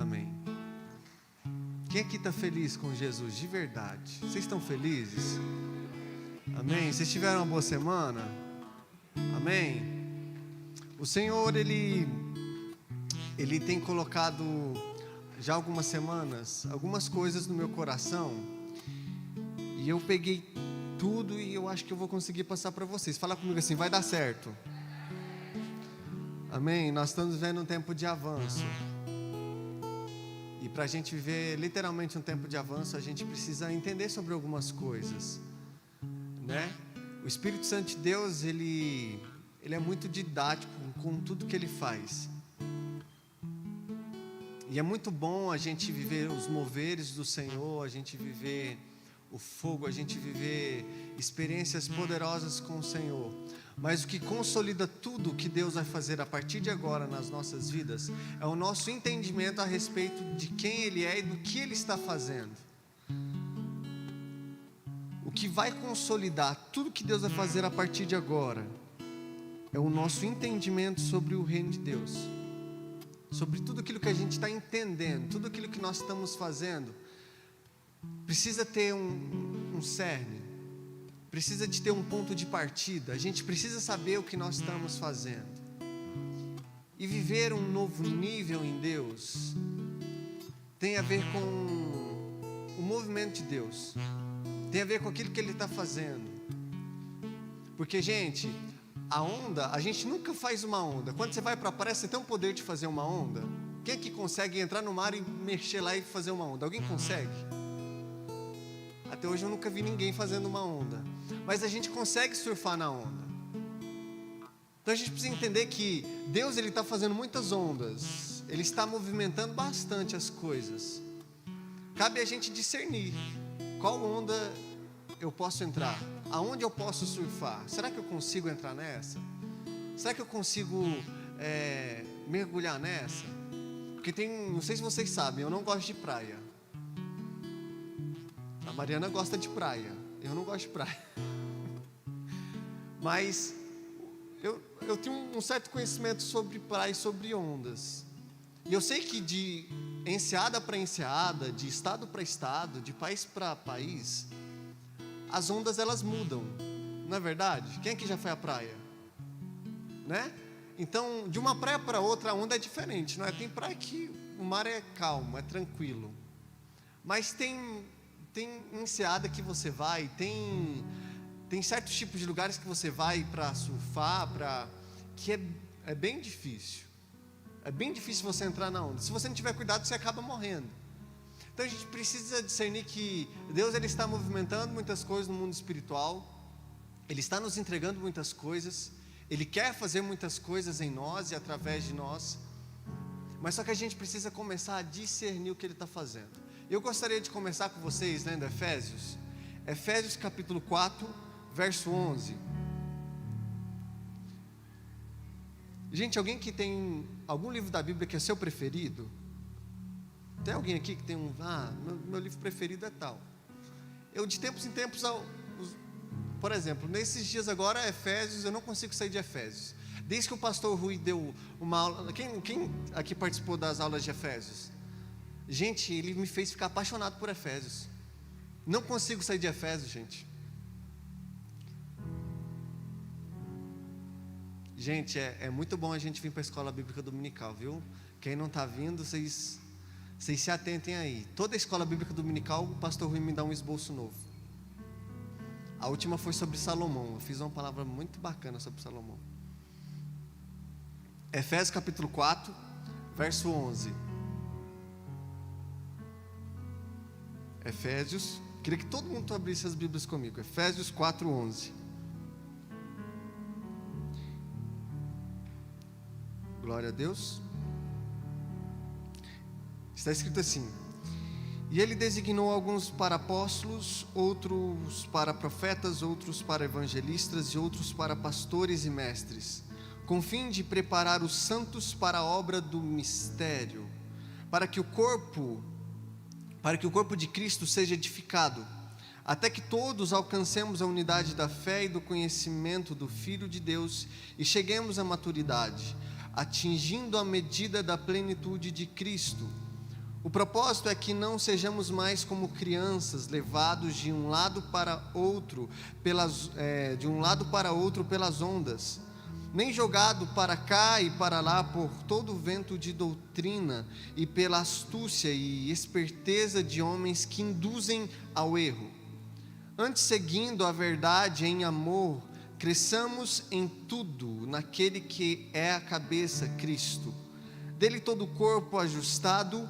amém? Quem aqui está feliz com Jesus de verdade? Vocês estão felizes? Amém? Vocês tiveram uma boa semana? Amém? O Senhor, Ele tem colocado já algumas semanas, algumas coisas no meu coração, e eu peguei tudo e eu acho que eu vou conseguir passar para vocês. Fala comigo assim, vai dar certo. Amém? Nós estamos vivendo um tempo de avanço. E para a gente viver literalmente um tempo de avanço, a gente precisa entender sobre algumas coisas, né? O Espírito Santo de Deus, ele é muito didático com tudo que ele faz. E é muito bom a gente viver os moveres do Senhor, a gente viver o fogo, a gente viver experiências poderosas com o Senhor. Mas o que consolida tudo o que Deus vai fazer a partir de agora nas nossas vidas é o nosso entendimento a respeito de quem Ele é e do que Ele está fazendo. O que vai consolidar tudo que Deus vai fazer a partir de agora é o nosso entendimento sobre o reino de Deus, sobre tudo aquilo que a gente está entendendo, tudo aquilo que nós estamos fazendo. Precisa ter um cerne, precisa de ter um ponto de partida. A gente precisa saber o que nós estamos fazendo. E viver um novo nível em Deus tem a ver com o movimento de Deus, tem a ver com aquilo que Ele está fazendo. Porque, gente, a onda, a gente nunca faz uma onda. Quando você vai para a praia, você tem o poder de fazer uma onda? Quem é que consegue entrar no mar e mexer lá e fazer uma onda? Alguém consegue? Até hoje eu nunca vi ninguém fazendo uma onda. Mas a gente consegue surfar na onda. Então a gente precisa entender que Deus, Ele está fazendo muitas ondas. Ele está movimentando bastante as coisas. Cabe a gente discernir qual onda eu posso entrar, aonde eu posso surfar. Será que eu consigo entrar nessa? Será que eu consigo mergulhar nessa? Porque não sei se vocês sabem, eu não gosto de praia. A Mariana gosta de praia, eu não gosto de praia. Mas eu tenho um certo conhecimento sobre praia e sobre ondas. E eu sei que de enseada para enseada, de estado para estado, de país para país, as ondas elas mudam, não é verdade? Quem aqui já foi à praia? Né? Então, de uma praia para outra, a onda é diferente, não é? Tem praia que o mar é calmo, é tranquilo. Mas tem enseada que você vai, tem certos tipos de lugares que você vai para surfar, que é bem difícil. É bem difícil você entrar na onda. Se você não tiver cuidado, você acaba morrendo. Então a gente precisa discernir que Deus, Ele está movimentando muitas coisas no mundo espiritual. Ele está nos entregando muitas coisas. Ele quer fazer muitas coisas em nós e através de nós. Mas só que a gente precisa começar a discernir o que Ele está fazendo. Eu gostaria de começar com vocês lendo Efésios. Efésios capítulo 4, verso 11. Gente, alguém que tem algum livro da Bíblia que é seu preferido? Tem alguém aqui que tem meu livro preferido é tal. Eu de tempos em tempos, por exemplo, nesses dias agora, Efésios, eu não consigo sair de Efésios. Desde que o pastor Rui deu uma aula, quem aqui participou das aulas de Efésios? Gente, ele me fez ficar apaixonado por Efésios. Não consigo sair de Efésios, gente. Gente, é muito bom a gente vir para a escola bíblica dominical, viu? Quem não está vindo, vocês se atentem aí. Toda a escola bíblica dominical, o pastor Rui me dá um esboço novo. A última foi sobre Salomão. Eu fiz uma palavra muito bacana sobre Salomão. Efésios capítulo 4, verso 11. Efésios, queria que todo mundo abrisse as Bíblias comigo. Efésios 4, 11. Glória a Deus. Está escrito assim: e Ele designou alguns para apóstolos, outros para profetas, outros para evangelistas e outros para pastores e mestres, com fim de preparar os santos para a obra do mistério, para que o corpo de Cristo seja edificado, até que todos alcancemos a unidade da fé e do conhecimento do Filho de Deus e cheguemos à maturidade, atingindo a medida da plenitude de Cristo. O propósito é que não sejamos mais como crianças, levados de um lado para outro pelas ondas, nem jogado para cá e para lá por todo o vento de doutrina e pela astúcia e esperteza de homens que induzem ao erro. Antes, seguindo a verdade em amor, cresçamos em tudo naquele que é a cabeça, Cristo. Dele todo o corpo ajustado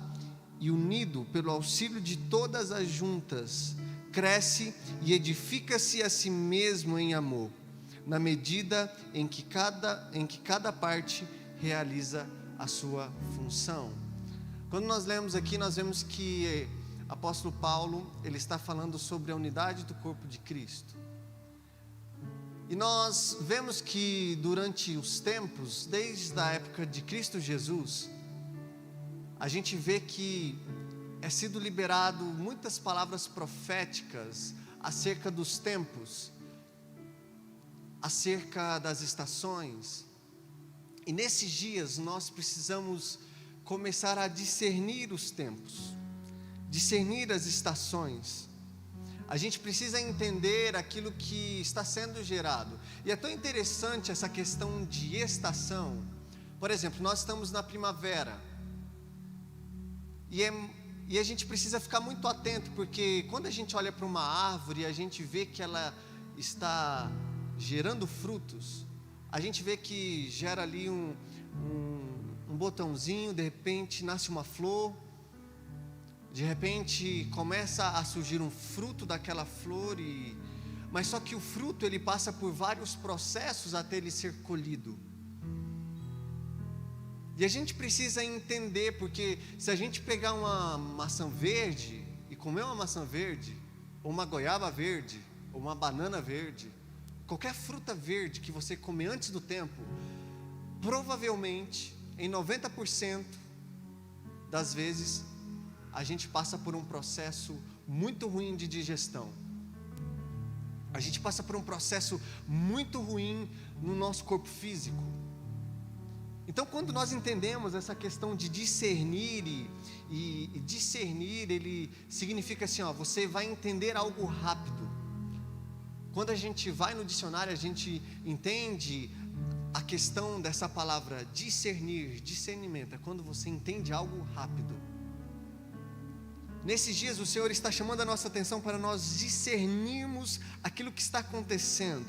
e unido pelo auxílio de todas as juntas, cresce e edifica-se a si mesmo em amor, na medida em que cada parte realiza a sua função. Quando nós lemos aqui, nós vemos que o apóstolo Paulo, ele está falando sobre a unidade do corpo de Cristo. E nós vemos que durante os tempos, desde a época de Cristo Jesus, a gente vê que é sido liberado muitas palavras proféticas acerca dos tempos, acerca das estações. E nesses dias nós precisamos começar a discernir os tempos, discernir as estações. A gente precisa entender aquilo que está sendo gerado. E é tão interessante essa questão de estação. Por exemplo, nós estamos na primavera. E a gente precisa ficar muito atento, porque quando a gente olha para uma árvore, a gente vê que ela está gerando frutos. A gente vê que gera ali um botãozinho, de repente nasce uma flor, de repente começa a surgir um fruto daquela flor, mas só que o fruto ele passa por vários processos até ele ser colhido. E a gente precisa entender, porque se a gente pegar uma maçã verde e comer uma maçã verde, ou uma goiaba verde, ou uma banana verde, qualquer fruta verde que você comer antes do tempo, provavelmente, em 90% das vezes, a gente passa por um processo muito ruim de digestão. A gente passa por um processo muito ruim no nosso corpo físico. Então, quando nós entendemos essa questão de discernir, e discernir, ele significa assim, você vai entender algo rápido. Quando a gente vai no dicionário, a gente entende a questão dessa palavra discernir, discernimento, é quando você entende algo rápido. Nesses dias o Senhor está chamando a nossa atenção para nós discernirmos aquilo que está acontecendo,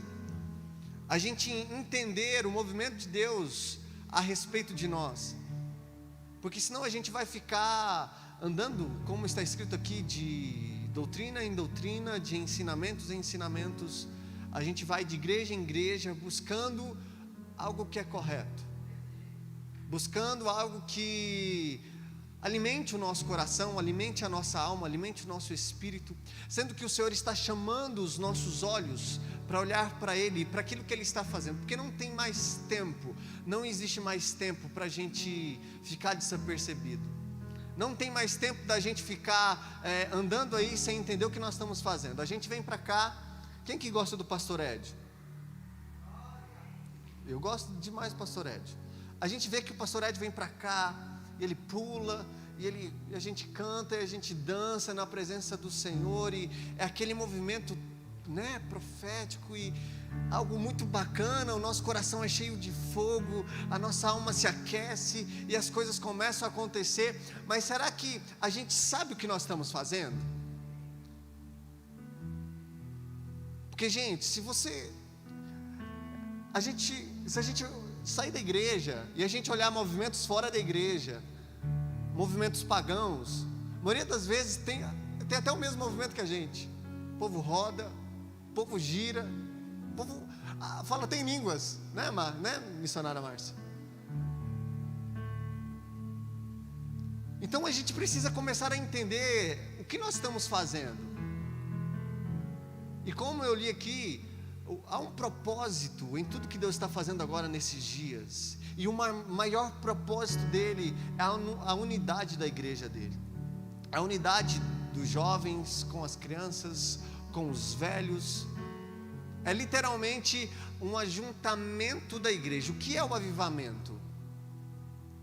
a gente entender o movimento de Deus a respeito de nós, porque senão a gente vai ficar andando, como está escrito aqui, de doutrina em doutrina, de ensinamentos em ensinamentos. A gente vai de igreja em igreja buscando algo que é correto, buscando algo que alimente o nosso coração, alimente a nossa alma, alimente o nosso espírito, sendo que o Senhor está chamando os nossos olhos para olhar para Ele, para aquilo que Ele está fazendo, porque não tem mais tempo, não existe mais tempo para a gente ficar desapercebido, não tem mais tempo da gente ficar andando aí sem entender o que nós estamos fazendo. A gente vem para cá, quem que gosta do pastor Ed? Eu gosto demais do pastor Ed. A gente vê que o pastor Ed vem para cá, ele pula, e a gente canta, e a gente dança na presença do Senhor, e é aquele movimento, profético, e algo muito bacana. O nosso coração é cheio de fogo, a nossa alma se aquece, e as coisas começam a acontecer. Mas será que a gente sabe o que nós estamos fazendo? Porque, gente, se a gente sair da igreja e a gente olhar movimentos fora da igreja, movimentos pagãos, a maioria das vezes tem até o mesmo movimento que a gente. O povo roda, o povo gira, o povo fala até em línguas, né, missionária Márcia? Então a gente precisa começar a entender o que nós estamos fazendo. E como eu li aqui, há um propósito em tudo que Deus está fazendo agora nesses dias, e o maior propósito dele é a unidade da igreja dele, a unidade dos jovens com as crianças, com os velhos. É literalmente um ajuntamento da igreja. O que é o avivamento?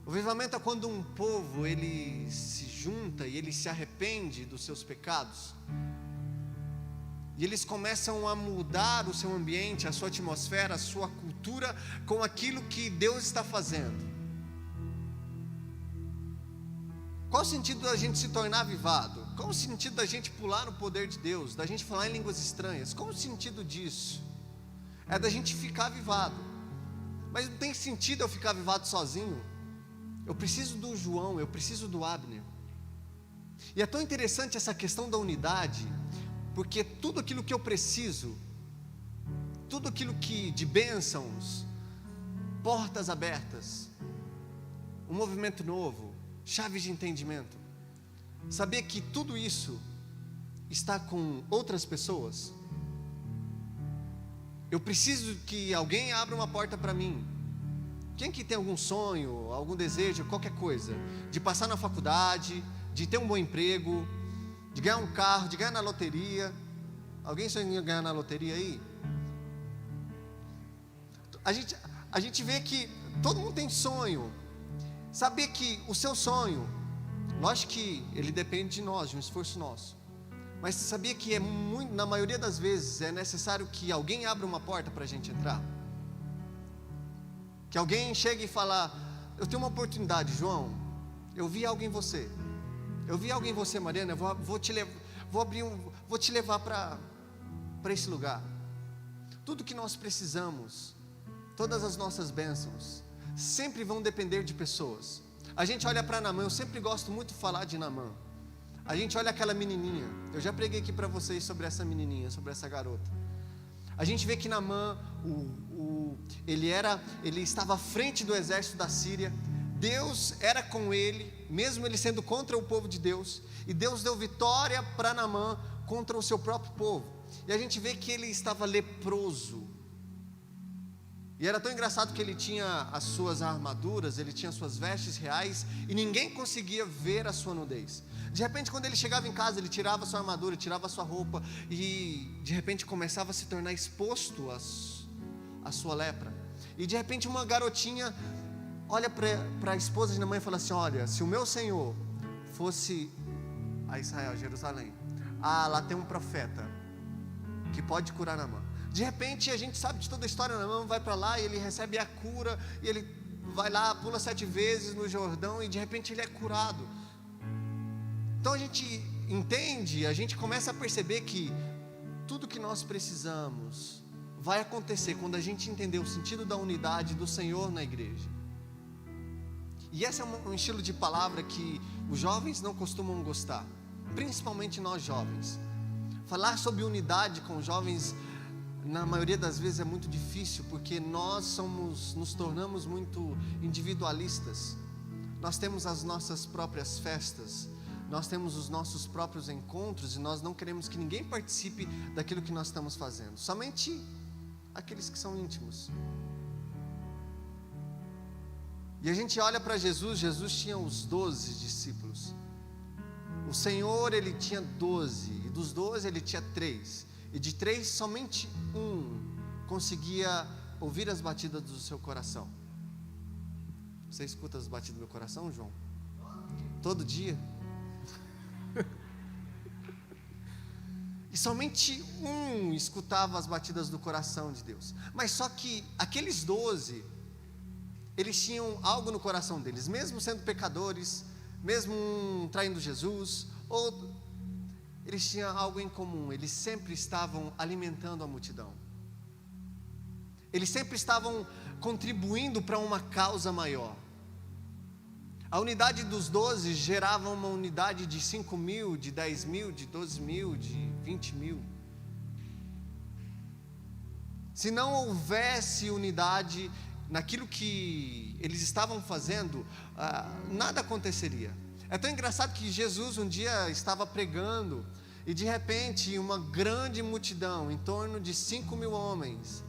O avivamento é quando um povo ele se junta ele se arrepende dos seus pecados, e eles começam a mudar o seu ambiente, a sua atmosfera, a sua cultura, com aquilo que Deus está fazendo. Qual o sentido da gente se tornar avivado? Qual o sentido da gente pular no poder de Deus, da gente falar em línguas estranhas? Qual o sentido disso? É da gente ficar avivado. Mas não tem sentido eu ficar avivado sozinho. Eu preciso do João, eu preciso do Abner. E é tão interessante essa questão da unidade, porque tudo aquilo que eu preciso, tudo aquilo que de bênçãos, portas abertas, um movimento novo, chaves de entendimento, saber que tudo isso está com outras pessoas. Eu preciso que alguém abra uma porta para mim. Quem que tem algum sonho, algum desejo, qualquer coisa, de passar na faculdade, de ter um bom emprego, de ganhar um carro, de ganhar na loteria? Alguém sonha em ganhar na loteria aí? A gente vê que todo mundo tem sonho. Saber que o seu sonho, lógico que ele depende de nós, de um esforço nosso, mas sabia que na maioria das vezes é necessário que alguém abra uma porta para a gente entrar? Que alguém chegue e fala: eu tenho uma oportunidade, João, eu vi algo em você, Mariana, vou te levar para esse lugar. Tudo que nós precisamos, todas as nossas bênçãos, sempre vão depender de pessoas. A gente olha para Naamã, eu sempre gosto muito de falar de Naamã. A gente olha aquela menininha, eu já preguei aqui para vocês sobre essa menininha, sobre essa garota. A gente vê que Naamã, ele estava à frente do exército da Síria. Deus era com ele, mesmo ele sendo contra o povo de Deus, e Deus deu vitória para Naamã contra o seu próprio povo. E a gente vê que ele estava leproso. E era tão engraçado que ele tinha as suas armaduras, ele tinha as suas vestes reais, e ninguém conseguia ver a sua nudez. De repente, quando ele chegava em casa, ele tirava a sua armadura, tirava a sua roupa, e de repente começava a se tornar exposto a sua lepra. E de repente uma garotinha olha para a esposa de Naamã e fala assim: olha, se o meu Senhor fosse a Israel, Jerusalém, lá tem um profeta que pode curar Naamã. De repente a gente sabe de toda a história. Naamã vai para lá e ele recebe a cura, e ele vai lá, pula 7 vezes no Jordão, e de repente ele é curado. Então a gente entende, a gente começa a perceber que tudo que nós precisamos vai acontecer quando a gente entender o sentido da unidade do Senhor na igreja. E esse é um estilo de palavra que os jovens não costumam gostar, principalmente nós jovens. Falar sobre unidade com jovens, na maioria das vezes, é muito difícil, porque nós nos tornamos muito individualistas. Nós temos as nossas próprias festas, nós temos os nossos próprios encontros, e nós não queremos que ninguém participe daquilo que nós estamos fazendo, somente aqueles que são íntimos. E a gente olha para Jesus. Jesus tinha os 12 discípulos. O Senhor, ele tinha 12, e dos 12 ele tinha 3, e de 3 somente um conseguia ouvir as batidas do seu coração. Você escuta as batidas do meu coração, João? Todo dia? E somente um escutava as batidas do coração de Deus. Mas só que aqueles 12, eles tinham algo no coração deles, mesmo sendo pecadores, mesmo traindo Jesus, eles tinham algo em comum. Eles sempre estavam alimentando a multidão. Eles sempre estavam contribuindo para uma causa maior. A unidade dos 12 gerava uma unidade de 5 mil, de 10 mil, de 12 mil, de 20 mil. Se não houvesse unidade naquilo que eles estavam fazendo, nada aconteceria. É tão engraçado que Jesus um dia estava pregando, e de repente uma grande multidão, em torno de 5 mil homens,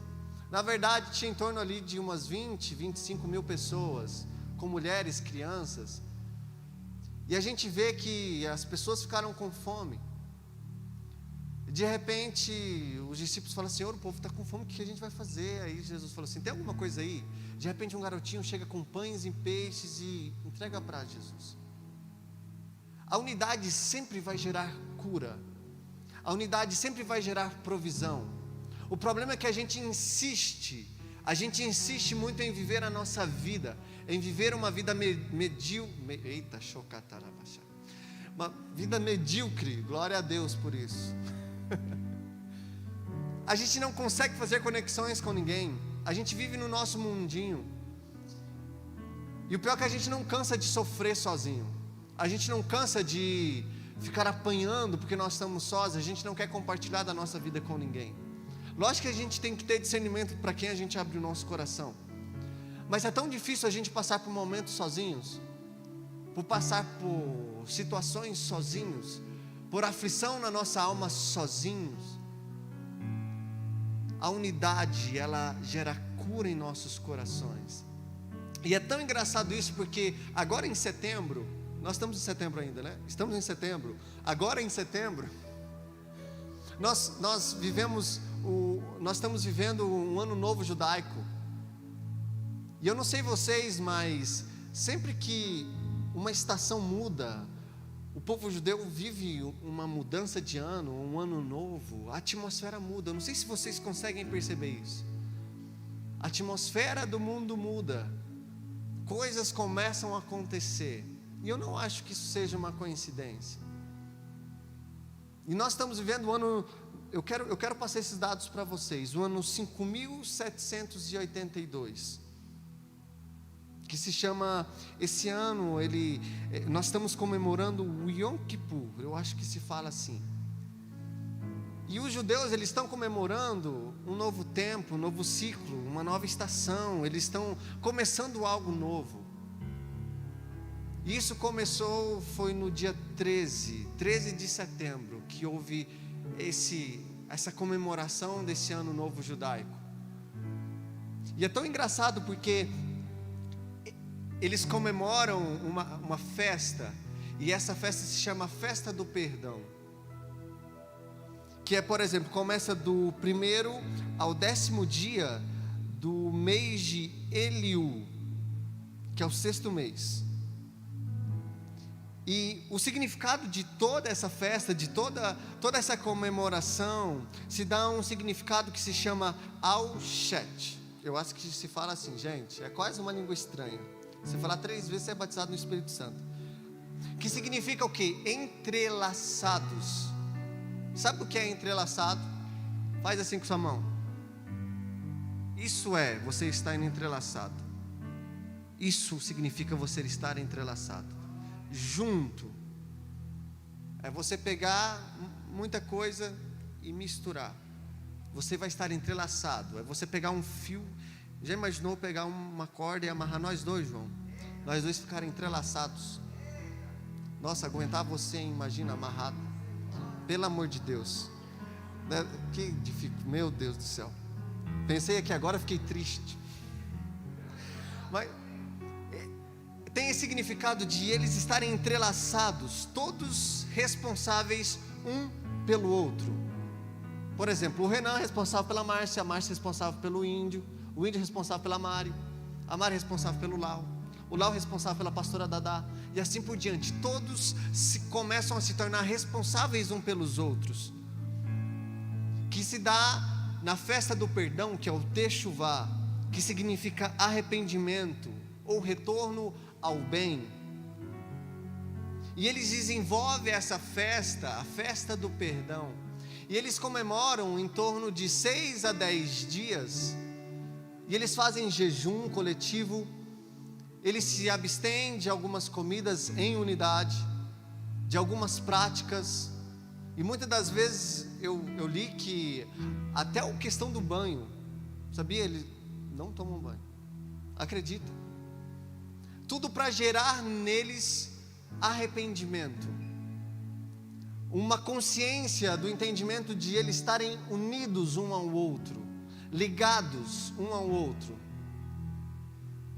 na verdade tinha em torno ali de umas 20, 25 mil pessoas, com mulheres, crianças, e a gente vê que as pessoas ficaram com fome. De repente os discípulos falam: Senhor, o povo está com fome, o que a gente vai fazer? Aí Jesus falou assim: tem alguma coisa aí? De repente um garotinho chega com pães e peixes e entrega para Jesus. A unidade sempre vai gerar cura. A unidade sempre vai gerar provisão. O problema é que a gente insiste muito em viver a nossa vida, em viver uma vida uma vida medíocre. Glória a Deus por isso. A gente não consegue fazer conexões com ninguém. A gente vive no nosso mundinho. E o pior é que a gente não cansa de sofrer sozinho. A gente não cansa de ficar apanhando porque nós estamos sós. A gente não quer compartilhar da nossa vida com ninguém. Lógico que a gente tem que ter discernimento para quem a gente abre o nosso coração. Mas é tão difícil a gente passar por momentos sozinhos, por passar por situações sozinhos, por aflição na nossa alma sozinhos. A unidade, ela gera cura em nossos corações. E é tão engraçado isso, porque agora em setembro, nós estamos em setembro ainda, né? Estamos em setembro. Agora em setembro, nós estamos vivendo um ano novo judaico. E eu não sei vocês, mas sempre que uma estação muda, o povo judeu vive uma mudança de ano, um ano novo, a atmosfera muda. Eu não sei se vocês conseguem perceber isso. A atmosfera do mundo muda, coisas começam a acontecer, e eu não acho que isso seja uma coincidência. E nós estamos vivendo o ano, eu quero passar esses dados para vocês, o ano 5782, que se chama, esse ano, nós estamos comemorando o Yom Kippur, eu acho que se fala assim. E os judeus, eles estão comemorando um novo tempo, um novo ciclo, uma nova estação, eles estão começando algo novo. E isso começou, foi no dia 13 de setembro, que houve essa comemoração desse ano novo judaico. E é tão engraçado porque eles comemoram uma festa, e essa festa se chama Festa do Perdão. Que é, por exemplo, começa do 1º ao 10º dia do mês de Eliú, que é o 6º mês. E o significado de toda essa festa, de toda essa comemoração, se dá um significado que se chama Al-Shet. Eu acho que se fala assim, gente, é quase uma língua estranha. Você falar 3 vezes, você é batizado no Espírito Santo. Que significa o quê? Entrelaçados. Sabe o que é entrelaçado? Faz assim com sua mão. Isso é, você está entrelaçado. Isso significa você estar entrelaçado. Junto. É você pegar muita coisa e misturar. Você vai estar entrelaçado. É você pegar um fio. Já imaginou pegar uma corda e amarrar nós dois, João? Nós dois ficarem entrelaçados. Nossa, aguentar você, imagina, amarrado. Pelo amor de Deus, que difícil, meu Deus do céu. Pensei aqui agora, fiquei triste. Mas tem esse significado de eles estarem entrelaçados, todos responsáveis um pelo outro. Por exemplo, o Renan é responsável pela Márcia, a Márcia é responsável pelo Índio, o Índio é responsável pela Mari, a Mari é responsável pelo Lau, o Lau é responsável pela pastora Dadá, e assim por diante. Todos começam a se tornar responsáveis um pelos outros, que se dá na festa do perdão, que é o Techuvá, que significa arrependimento ou retorno ao bem. E eles desenvolvem essa festa, a festa do perdão, e eles comemoram em torno de 6 a 10 dias, e eles fazem jejum coletivo. Eles se abstêm de algumas comidas em unidade, de algumas práticas, e muitas das vezes eu li que até a questão do banho, sabia? Eles não tomam banho, acredita? Tudo para gerar neles arrependimento, uma consciência do entendimento de eles estarem unidos um ao outro, ligados um ao outro,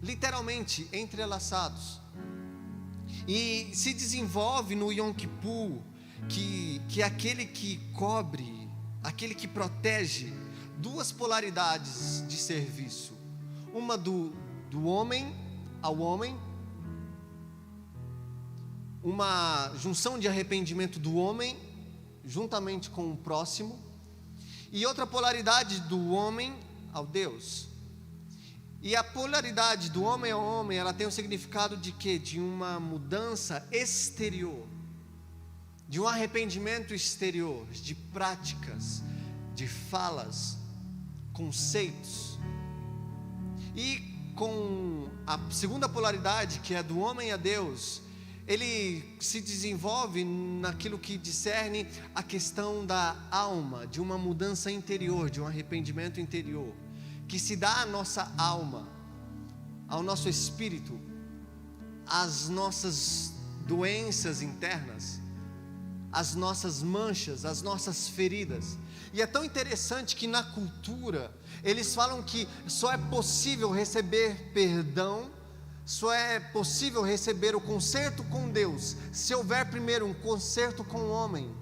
literalmente entrelaçados. E se desenvolve no Yom Kippur, que é aquele que cobre, aquele que protege, 2 polaridades de serviço. Uma do homem ao homem, uma junção de arrependimento do homem juntamente com o próximo, e outra polaridade do homem ao Deus. E a polaridade do homem ao homem, ela tem o significado de quê? De uma mudança exterior, de um arrependimento exterior, de práticas, de falas, conceitos. E com a segunda polaridade, que é do homem a Deus, ele se desenvolve naquilo que discerne a questão da alma, de uma mudança interior, de um arrependimento interior, que se dá à nossa alma, ao nosso espírito, às nossas doenças internas, às nossas manchas, às nossas feridas. E é tão interessante que na cultura, eles falam que só é possível receber perdão, só é possível receber o conserto com Deus, se houver primeiro um conserto com o homem.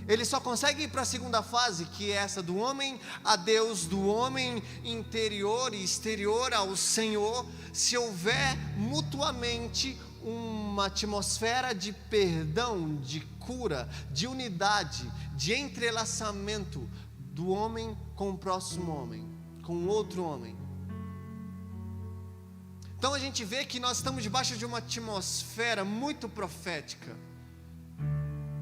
Ele só consegue ir para a segunda fase, que é essa do homem a Deus, do homem interior e exterior ao Senhor, se houver mutuamente uma atmosfera de perdão, de cura, de unidade, de entrelaçamento do homem com o próximo homem, com o outro homem. Então a gente vê que nós estamos debaixo de uma atmosfera muito profética.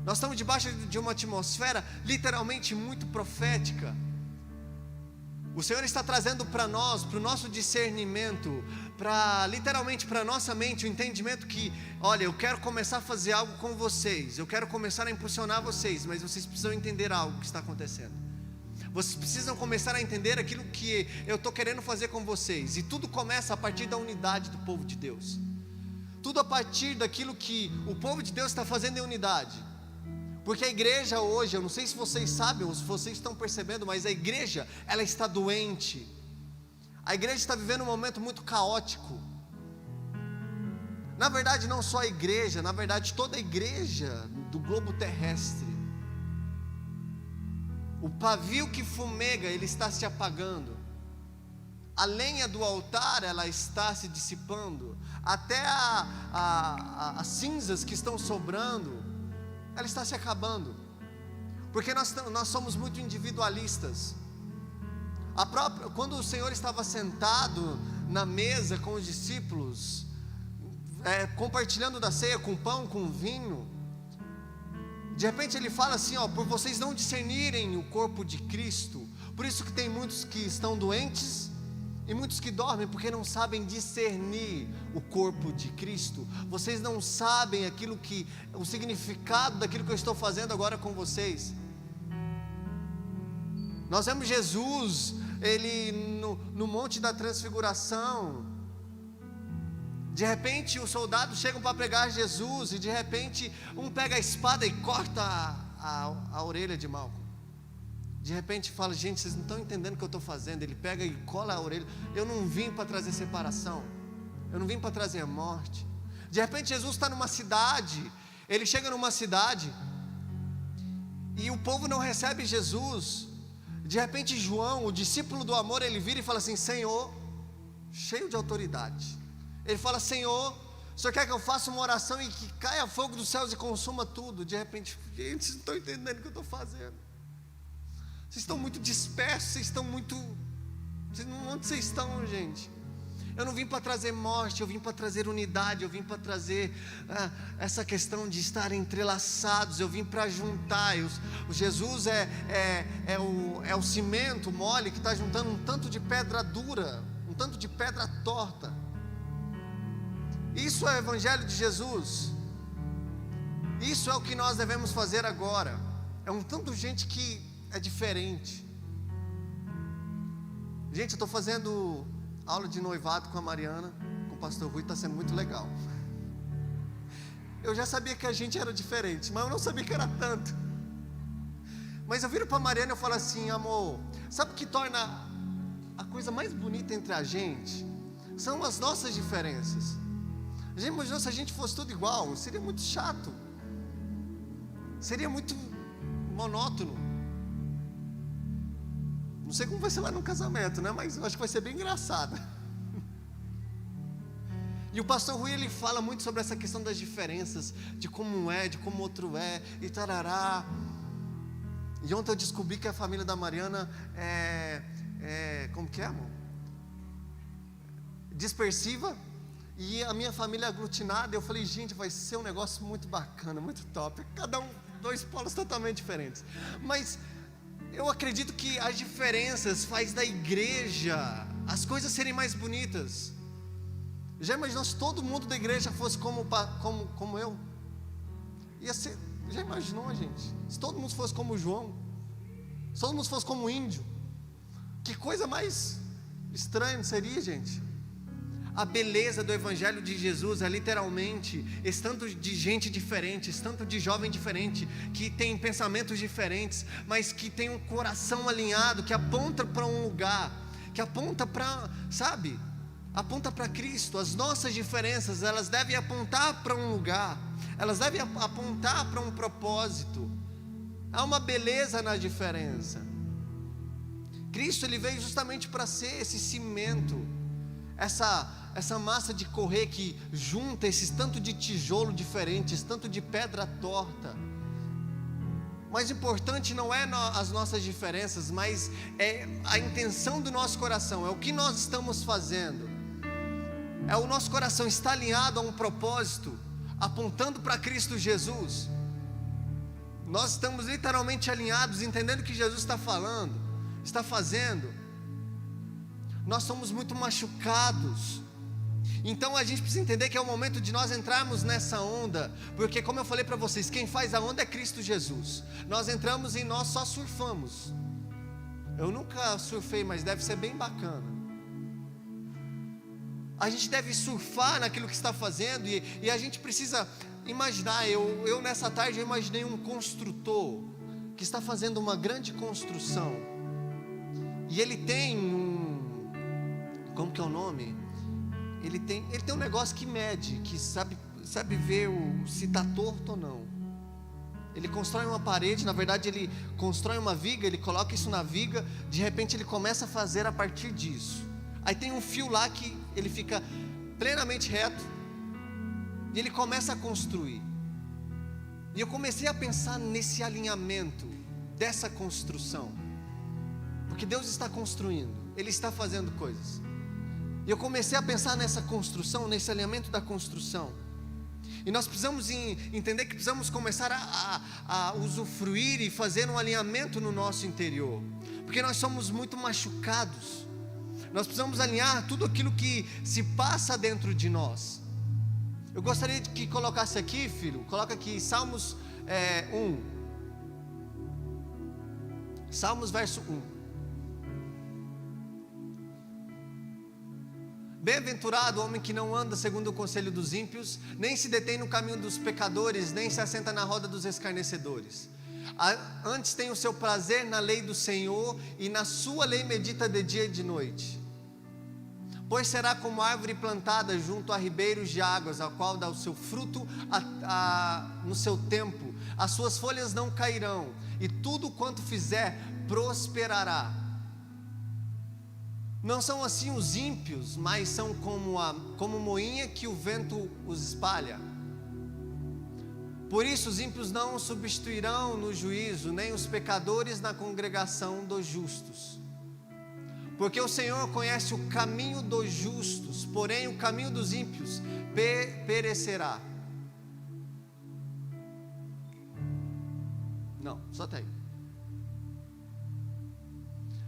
Nós estamos debaixo de uma atmosfera literalmente muito profética. O Senhor está trazendo para nós, para o nosso discernimento, literalmente para a nossa mente, o entendimento que, olha, eu quero começar a fazer algo com vocês, eu quero começar a impulsionar vocês, mas vocês precisam entender algo que está acontecendo. Vocês precisam começar a entender aquilo que eu estou querendo fazer com vocês. E tudo começa a partir da unidade do povo de Deus. Tudo a partir daquilo que o povo de Deus está fazendo em unidade. Porque a igreja hoje, eu não sei se vocês sabem ou se vocês estão percebendo, mas a igreja, ela está doente. A igreja está vivendo um momento muito caótico. Na verdade, não só a igreja, na verdade toda a igreja do globo terrestre. O pavio que fumega, ele está se apagando. A lenha do altar, ela está se dissipando. Até as cinzas que estão sobrando, ela está se acabando. Porque nós somos muito individualistas. Quando o Senhor estava sentado na mesa com os discípulos, compartilhando da ceia com pão, com vinho, de repente ele fala assim, por vocês não discernirem o corpo de Cristo, por isso que tem muitos que estão doentes e muitos que dormem, porque não sabem discernir o corpo de Cristo. Vocês não sabem o significado daquilo que eu estou fazendo agora com vocês. Nós vemos Jesus, ele no Monte da Transfiguração. De repente os soldados chegam para pegar Jesus, e de repente um pega a espada e corta a orelha de Malco. De repente fala, gente, vocês não estão entendendo o que eu estou fazendo. Ele pega e cola a orelha. Eu não vim para trazer separação, eu não vim para trazer morte. De repente Jesus está numa cidade, ele chega numa cidade e o povo não recebe Jesus. De repente João, o discípulo do amor, ele vira e fala assim, Senhor, cheio de autoridade, ele fala, Senhor, o Senhor quer que eu faça uma oração e que caia fogo dos céus e consuma tudo? De repente, gente, vocês não estão entendendo o que eu estou fazendo. Vocês estão muito dispersos, vocês estão muito... Onde vocês estão, gente? Eu não vim para trazer morte, eu vim para trazer unidade, eu vim para trazer essa questão de estar entrelaçados, eu vim para juntar. Jesus é o cimento mole que está juntando um tanto de pedra dura, um tanto de pedra torta. Isso é o Evangelho de Jesus. Isso é o que nós devemos fazer agora. É um tanto de gente que é diferente. Gente, eu estou fazendo aula de noivado com a Mariana, com o pastor Rui, está sendo muito legal. Eu já sabia que a gente era diferente, mas eu não sabia que era tanto. Mas eu viro para a Mariana e eu falo assim, amor, sabe o que torna a coisa mais bonita entre a gente? São as nossas diferenças. A gente imaginou, se a gente fosse tudo igual, seria muito chato, seria muito monótono. Não sei como vai ser lá no casamento, né? Mas eu acho que vai ser bem engraçado. E o pastor Rui, ele fala muito sobre essa questão das diferenças, de como um é, de como o outro é, e tarará. E ontem eu descobri que a família da Mariana como que é, amor? Dispersiva, e a minha família é aglutinada. Eu falei, gente, vai ser um negócio muito bacana, muito top. Cada um, 2 polos totalmente diferentes. Mas eu acredito que as diferenças faz da igreja as coisas serem mais bonitas. Já imaginou se todo mundo da igreja fosse como eu? Ia ser, já imaginou, gente? Se todo mundo fosse como o João, se todo mundo fosse como o índio, que coisa mais estranha não seria, gente? A beleza do evangelho de Jesus é literalmente esse tanto de gente diferente, esse tanto de jovem diferente, que tem pensamentos diferentes, mas que tem um coração alinhado, que aponta para um lugar, que aponta para, sabe? Aponta para Cristo. As nossas diferenças, elas devem apontar para um lugar, elas devem apontar para um propósito. Há uma beleza na diferença. Cristo, ele veio justamente para ser esse cimento, essa massa de correr que junta esses tanto de tijolo diferentes, tanto de pedra torta. Mais importante não é as nossas diferenças, mas é a intenção do nosso coração, é o que nós estamos fazendo. É o nosso coração está alinhado a um propósito, apontando para Cristo Jesus. Nós estamos literalmente alinhados, entendendo o que Jesus está falando, está fazendo. Nós somos muito machucados, então a gente precisa entender que é o momento de nós entrarmos nessa onda, porque como eu falei para vocês, quem faz a onda é Cristo Jesus. Nós entramos e nós só surfamos. Eu nunca surfei, mas deve ser bem bacana. A gente deve surfar naquilo que está fazendo, e a gente precisa imaginar. Eu nessa tarde eu imaginei um construtor que está fazendo uma grande construção, e ele tem como que é o nome? Ele tem um negócio que mede, que sabe ver se está torto ou não. Ele constrói uma parede, na verdade ele constrói uma viga, ele coloca isso na viga, de repente ele começa a fazer a partir disso. Aí tem um fio lá que ele fica plenamente reto, e ele começa a construir. E eu comecei a pensar nesse alinhamento dessa construção, porque Deus está construindo, Ele está fazendo coisas. E eu comecei a pensar nessa construção, nesse alinhamento da construção. E nós precisamos entender que precisamos começar a usufruir e fazer um alinhamento no nosso interior, porque nós somos muito machucados. Nós precisamos alinhar tudo aquilo que se passa dentro de nós. Eu gostaria de que colocasse aqui, filho, coloca aqui Salmos 1. Salmos verso 1. Bem-aventurado o homem que não anda segundo o conselho dos ímpios, nem se detém no caminho dos pecadores, nem se assenta na roda dos escarnecedores. Antes tem o seu prazer na lei do Senhor, e na sua lei medita de dia e de noite. Pois será como árvore plantada junto a ribeiros de águas, a qual dá o seu fruto no seu tempo, as suas folhas não cairão, e tudo quanto fizer prosperará. Não são assim os ímpios, mas são como moinha que o vento os espalha. Por isso os ímpios não substituirão no juízo, nem os pecadores na congregação dos justos. Porque o Senhor conhece o caminho dos justos, porém o caminho dos ímpios perecerá. Não, só até aí.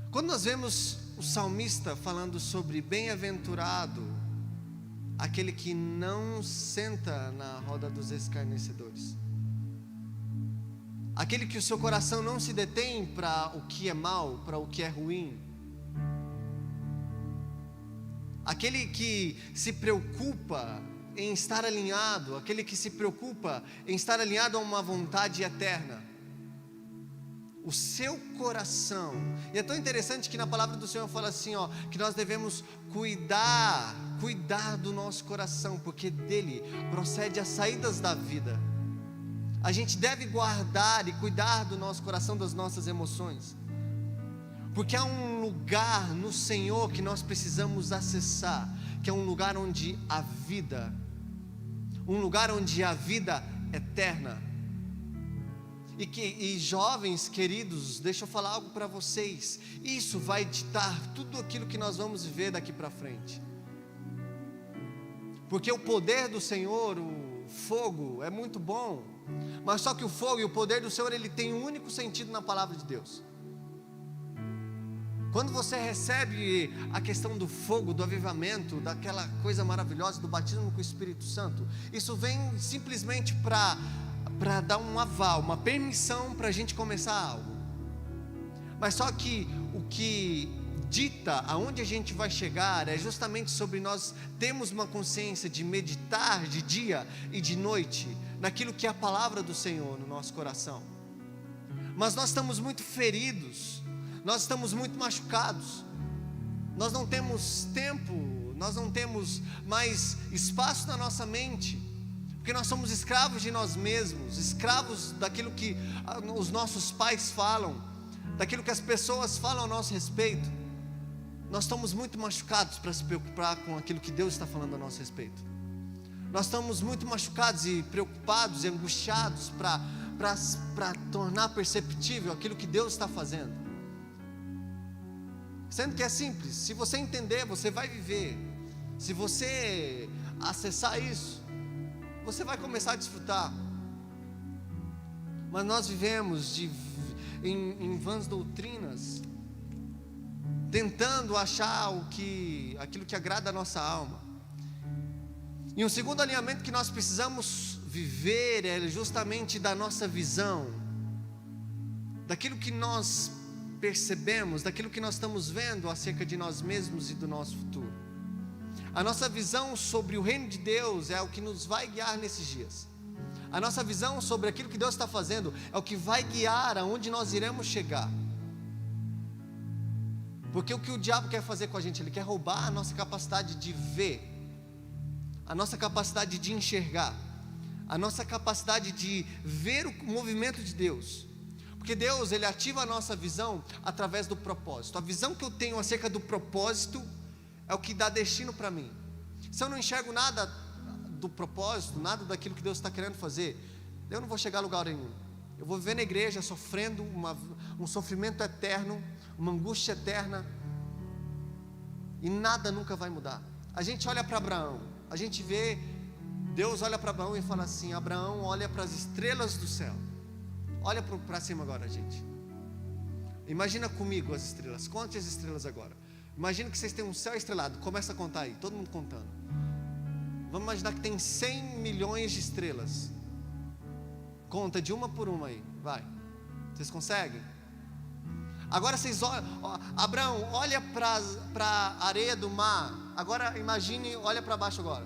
Quando nós vemos o salmista falando sobre bem-aventurado aquele que não senta na roda dos escarnecedores, aquele que o seu coração não se detém para o que é mal, para o que é ruim, aquele que se preocupa em estar alinhado, aquele que se preocupa em estar alinhado a uma vontade eterna, o seu coração. E é tão interessante que na palavra do Senhor fala assim, que nós devemos cuidar do nosso coração, porque dele procede as saídas da vida. A gente deve guardar e cuidar do nosso coração, das nossas emoções, porque há um lugar no Senhor que nós precisamos acessar, que é um lugar onde há vida, um lugar onde há vida eterna. E jovens queridos, deixa eu falar algo para vocês, isso vai ditar tudo aquilo que nós vamos viver daqui para frente. Porque o poder do Senhor, o fogo, é muito bom, mas só que o fogo e o poder do Senhor, ele tem um único sentido na palavra de Deus. Quando você recebe a questão do fogo, do avivamento, daquela coisa maravilhosa, do batismo com o Espírito Santo, isso vem simplesmente para dar um aval, uma permissão para a gente começar algo. Mas só que o que dita aonde a gente vai chegar é justamente sobre nós termos uma consciência de meditar de dia e de noite naquilo que é a palavra do Senhor no nosso coração. Mas nós estamos muito feridos, nós estamos muito machucados, nós não temos tempo, nós não temos mais espaço na nossa mente, porque nós somos escravos de nós mesmos, escravos daquilo que os nossos pais falam, daquilo que as pessoas falam a nosso respeito. Nós estamos muito machucados para se preocupar com aquilo que Deus está falando a nosso respeito. Nós estamos muito machucados e preocupados e angustiados para tornar perceptível aquilo que Deus está fazendo. Sendo que é simples, se você entender, você vai viver. Se você acessar isso, você vai começar a desfrutar. Mas nós vivemos em vãs doutrinas, tentando achar aquilo que agrada a nossa alma. E um segundo alinhamento que nós precisamos viver é justamente da nossa visão, daquilo que nós percebemos, daquilo que nós estamos vendo acerca de nós mesmos e do nosso futuro. A nossa visão sobre o reino de Deus é o que nos vai guiar nesses dias. A nossa visão sobre aquilo que Deus está fazendo é o que vai guiar aonde nós iremos chegar. Porque o que o diabo quer fazer com a gente? Ele quer roubar a nossa capacidade de ver, a nossa capacidade de enxergar, a nossa capacidade de ver o movimento de Deus. Porque Deus, Ele ativa a nossa visão através do propósito. A visão que eu tenho acerca do propósito é o que dá destino para mim. Se eu não enxergo nada do propósito, nada daquilo que Deus está querendo fazer, eu não vou chegar a lugar nenhum. Eu vou viver na igreja sofrendo um sofrimento eterno, uma angústia eterna, e nada nunca vai mudar. A gente olha para Abraão, a gente vê, Deus olha para Abraão e fala assim: Abraão, olha para as estrelas do céu. Olha para cima agora, gente. Imagina comigo as estrelas, conte as estrelas agora. Imagina que vocês têm um céu estrelado, começa a contar aí, todo mundo contando. Vamos imaginar que tem 100 milhões de estrelas. Conta de uma por uma aí, vai. Vocês conseguem? Agora vocês olham, Abraão, olha para a areia do mar. Agora imagine, olha para baixo agora.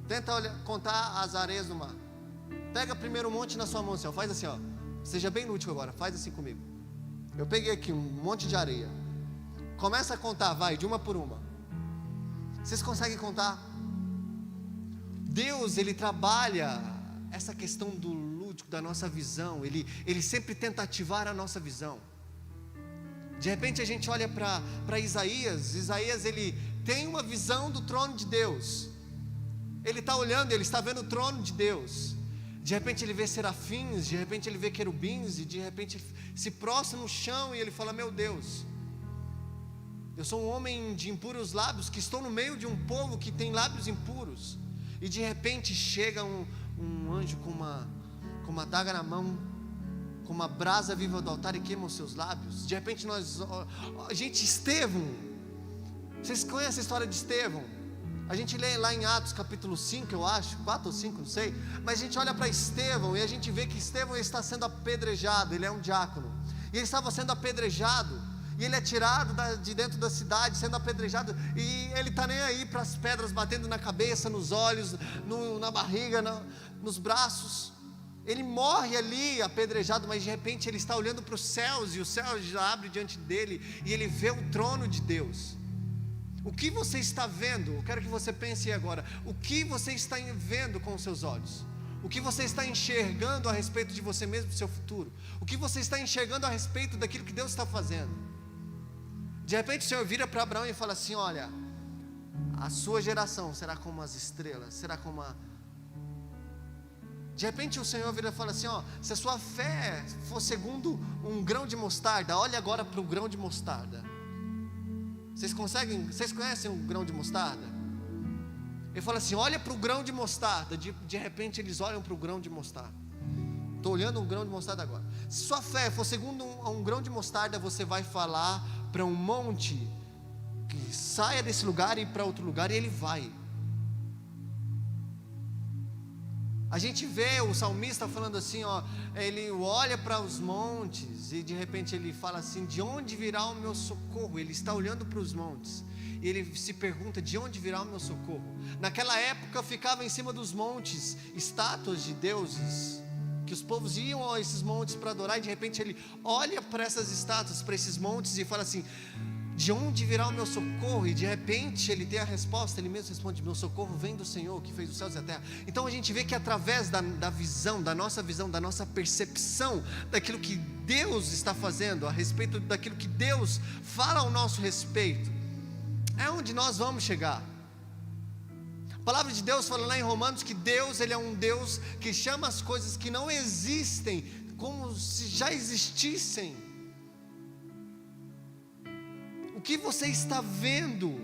Tenta contar as areias do mar. Pega primeiro um monte na sua mão assim, ó, faz assim, ó. Seja bem lúdico agora, faz assim comigo. Eu peguei aqui um monte de areia. Começa a contar, vai, de uma por uma. Vocês conseguem contar? Deus, Ele trabalha essa questão do lúdico, da nossa visão. Ele sempre tenta ativar a nossa visão. De repente a gente olha para Isaías, ele tem uma visão do trono de Deus. Ele está olhando, ele está vendo o trono de Deus. De repente ele vê serafins, de repente ele vê querubins, e de repente ele se prostra no chão e ele fala: meu Deus, eu sou um homem de impuros lábios, que estou no meio de um povo que tem lábios impuros. E de repente chega um anjo com uma adaga na mão, com uma brasa viva do altar, e queima os seus lábios. De repente gente, Estevão, vocês conhecem a história de Estevão? A gente lê lá em Atos capítulo 5, eu acho, 4 ou 5, não sei. Mas a gente olha para Estevão e a gente vê que Estevão está sendo apedrejado. Ele é um diácono, e ele estava sendo apedrejado, e ele é tirado de dentro da cidade, sendo apedrejado, e ele está nem aí para as pedras batendo na cabeça, nos olhos, na barriga, nos braços. Ele morre ali apedrejado, mas de repente ele está olhando para os céus, e o céu já abre diante dele, e ele vê o trono de Deus. O que você está vendo? Eu quero que você pense agora. O que você está vendo com os seus olhos? O que você está enxergando a respeito de você mesmo, do seu futuro? O que você está enxergando a respeito daquilo que Deus está fazendo? De repente o Senhor vira para Abraão e fala assim: olha, A sua geração será como as estrelas, será como a... De repente o Senhor vira e fala assim, ó, se a sua fé for segundo um grão de mostarda, olhe agora para o grão de mostarda. Vocês conhecem o grão de mostarda? Ele fala assim, olha para o grão de mostarda. De repente eles olham para o grão de mostarda. Estou olhando um grão de mostarda agora. Se sua fé for segundo um grão de mostarda, você vai falar para um monte que saia desse lugar e ir para outro lugar, e ele vai. A gente vê o salmista falando assim, ó, ele olha para os montes e de repente ele fala assim, de onde virá o meu socorro? Ele está olhando para os montes e ele se pergunta, de onde virá o meu socorro? Naquela época ficava em cima dos montes estátuas de deuses, que os povos iam a esses montes para adorar, e de repente ele olha para essas estátuas, para esses montes e fala assim, de onde virá o meu socorro? E de repente ele tem a resposta, ele mesmo responde, meu socorro vem do Senhor que fez os céus e a terra. Então a gente vê que através da visão, da nossa percepção daquilo que Deus está fazendo, a respeito daquilo que Deus fala ao nosso respeito, é onde nós vamos chegar. A palavra de Deus fala lá em Romanos que Deus, Ele é um Deus que chama as coisas que não existem como se já existissem. O que você está vendo,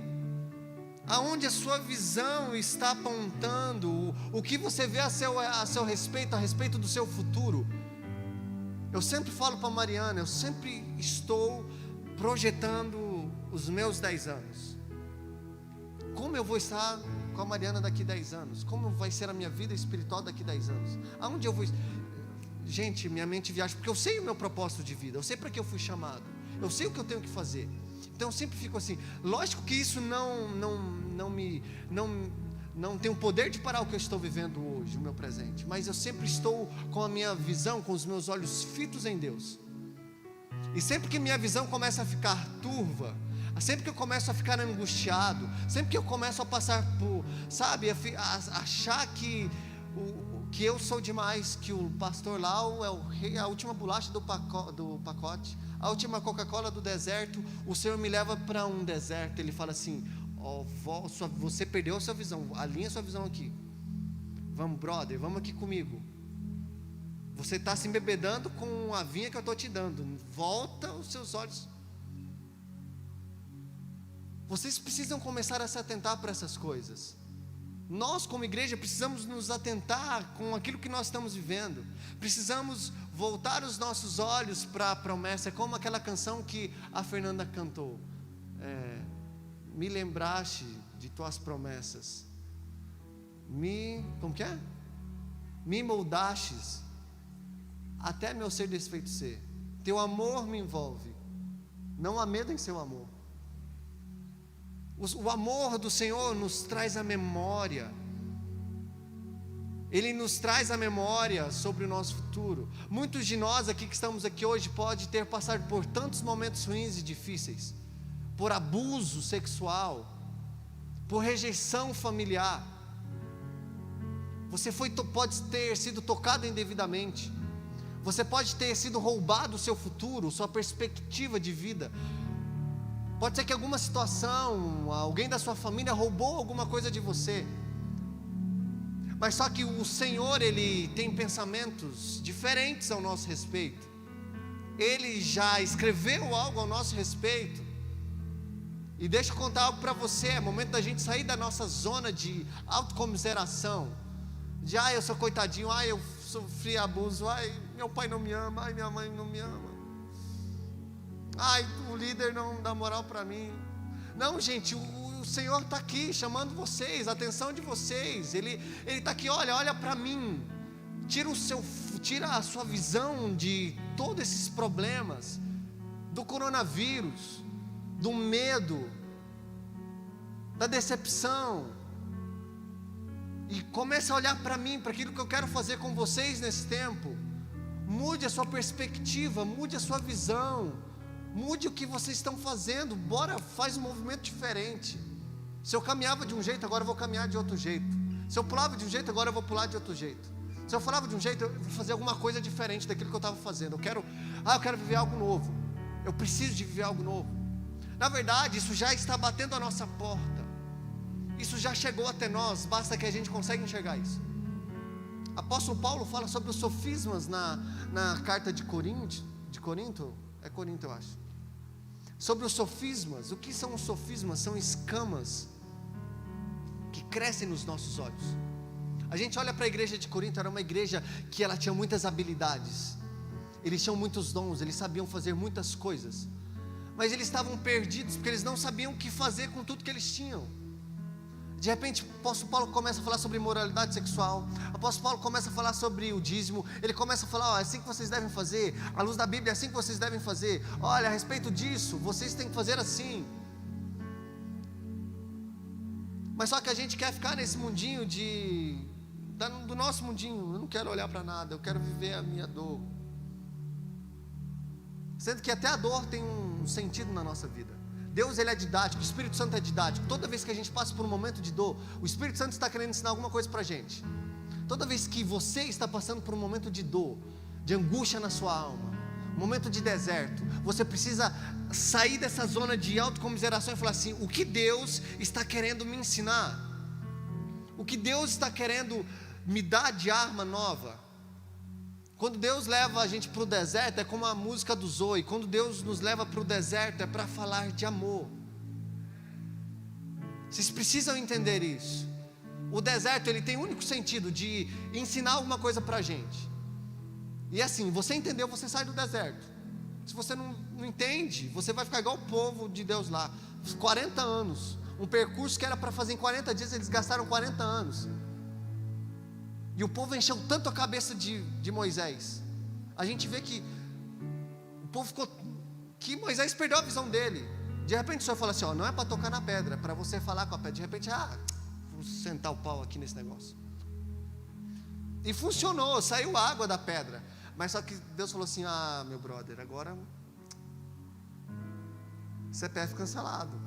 aonde a sua visão está apontando, o que você vê a seu respeito, a respeito do seu futuro. Eu sempre falo para a Mariana, eu sempre estou projetando os meus 10 anos. Como eu vou estar com a Mariana daqui 10 anos? Como vai ser a minha vida espiritual daqui 10 anos? Aonde eu vou... Gente, minha mente viaja, porque eu sei o meu propósito de vida, eu sei para que eu fui chamado, eu sei o que eu tenho que fazer. Então eu sempre fico assim, lógico que isso não tem o poder de parar o que eu estou vivendo hoje, o meu presente, mas eu sempre estou com a minha visão, com os meus olhos fitos em Deus. E sempre que minha visão começa a ficar turva, sempre que eu começo a ficar angustiado, sempre que eu começo a passar por, sabe, a achar que eu sou demais, que o pastor lá é o rei, a última bolacha do pacote, a última Coca-Cola do deserto, o Senhor me leva para um deserto. Ele fala assim, ó, você perdeu a sua visão, alinha a sua visão aqui. Vamos, brother, vamos aqui comigo. Você está se embebedando com a vinha que eu estou te dando. Volta os seus olhos. Vocês precisam começar a se atentar para essas coisas. Nós como igreja precisamos nos atentar com aquilo que nós estamos vivendo. Precisamos voltar os nossos olhos para a promessa. É como aquela canção que a Fernanda cantou, me lembraste de tuas promessas, como que é? Me moldastes até meu ser desfeito ser. Teu amor me envolve, não há medo em seu amor. O amor do Senhor nos traz a memória. Ele nos traz a memória sobre o nosso futuro. Muitos de nós aqui que estamos aqui hoje pode ter passado por tantos momentos ruins e difíceis, por abuso sexual, por rejeição familiar. Você pode ter sido tocado indevidamente. Você pode ter sido roubado o seu futuro, sua perspectiva de vida. Pode ser que alguma situação, alguém da sua família roubou alguma coisa de você. Mas só que o Senhor, Ele tem pensamentos diferentes ao nosso respeito. Ele já escreveu algo ao nosso respeito. E deixa eu contar algo para você. É momento da gente sair da nossa zona de autocomiseração. De, eu sou coitadinho, eu sofri abuso, meu pai não me ama, minha mãe não me ama. O líder não dá moral para mim. Não, gente, o Senhor está aqui chamando vocês, a atenção de vocês. Ele está aqui, olha para mim. Tira a sua visão de todos esses problemas, do coronavírus, do medo, da decepção, e comece a olhar para mim, para aquilo que eu quero fazer com vocês nesse tempo. Mude a sua perspectiva, mude a sua visão. Mude o que vocês estão fazendo. Bora, faz um movimento diferente. Se eu caminhava de um jeito, agora eu vou caminhar de outro jeito. Se eu pulava de um jeito, agora eu vou pular de outro jeito. Se eu falava de um jeito, eu vou fazer alguma coisa diferente daquilo que eu estava fazendo. Eu quero viver algo novo. Eu preciso de viver algo novo. Na verdade, isso já está batendo a nossa porta. Isso já chegou até nós, basta que a gente consiga enxergar isso. Apóstolo Paulo fala sobre os sofismas na carta de Corinto, é Corinto eu acho. Sobre os sofismas. O que são os sofismas? São escamas que crescem nos nossos olhos. A gente olha para a igreja de Corinto, era uma igreja que ela tinha muitas habilidades, eles tinham muitos dons, eles sabiam fazer muitas coisas, mas eles estavam perdidos, porque eles não sabiam o que fazer com tudo que eles tinham. De repente, o apóstolo Paulo começa a falar sobre imoralidade sexual, o apóstolo Paulo começa a falar sobre o dízimo, ele começa a falar, é assim que vocês devem fazer, à luz da Bíblia é assim que vocês devem fazer, olha, a respeito disso, vocês têm que fazer assim. Mas só que a gente quer ficar nesse mundinho do nosso mundinho, eu não quero olhar para nada, eu quero viver a minha dor. Sendo que até a dor tem um sentido na nossa vida. Deus, ele é didático, o Espírito Santo é didático. Toda vez que a gente passa por um momento de dor, o Espírito Santo está querendo ensinar alguma coisa para a gente. Toda vez que você está passando por um momento de dor, de angústia na sua alma, um momento de deserto, você precisa sair dessa zona de autocomiseração e falar assim, o que Deus está querendo me ensinar? O que Deus está querendo me dar de arma nova? Quando Deus leva a gente para o deserto, é como a música do Zoe. Quando Deus nos leva para o deserto, é para falar de amor. Vocês precisam entender isso. O deserto, ele tem o único sentido de ensinar alguma coisa para a gente. E assim, você entendeu, você sai do deserto. Se você não entende, você vai ficar igual o povo de Deus lá. 40 anos. Um percurso que era para fazer em 40 dias, eles gastaram 40 anos. E o povo encheu tanto a cabeça de Moisés. A gente vê que o povo ficou, que Moisés perdeu a visão dele. De repente o Senhor fala assim, não é para tocar na pedra, é para você falar com a pedra. De repente, vou sentar o pau aqui nesse negócio. E funcionou, saiu água da pedra. Mas só que Deus falou assim, meu brother, agora CPF cancelado.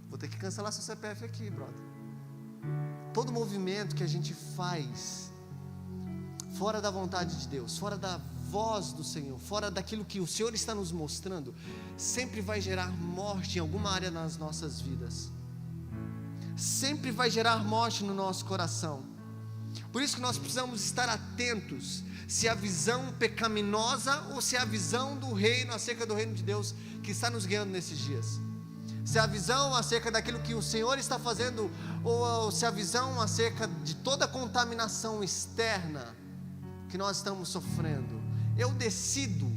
Vou ter que cancelar seu CPF aqui, brother. Todo movimento que a gente faz fora da vontade de Deus, fora da voz do Senhor, fora daquilo que o Senhor está nos mostrando, sempre vai gerar morte em alguma área nas nossas vidas. Sempre vai gerar morte no nosso coração. Por isso que nós precisamos estar atentos se a visão pecaminosa ou se a visão do reino, acerca do reino de Deus que está nos guiando nesses dias. Se a visão acerca daquilo que o Senhor está fazendo, ou se a visão acerca de toda a contaminação externa que nós estamos sofrendo. Eu decido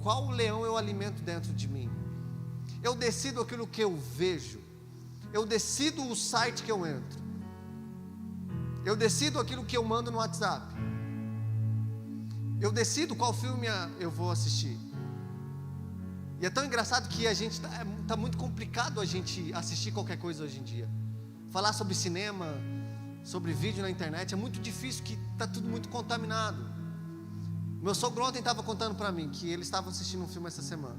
qual leão eu alimento dentro de mim. Eu decido aquilo que eu vejo. Eu decido o site que eu entro. Eu decido aquilo que eu mando no WhatsApp. Eu decido qual filme eu vou assistir. E é tão engraçado que a gente está muito complicado a gente assistir qualquer coisa hoje em dia. Falar sobre cinema, sobre vídeo na internet, é muito difícil, que está tudo muito contaminado. Meu sogro ontem estava contando para mim que ele estava assistindo um filme essa semana.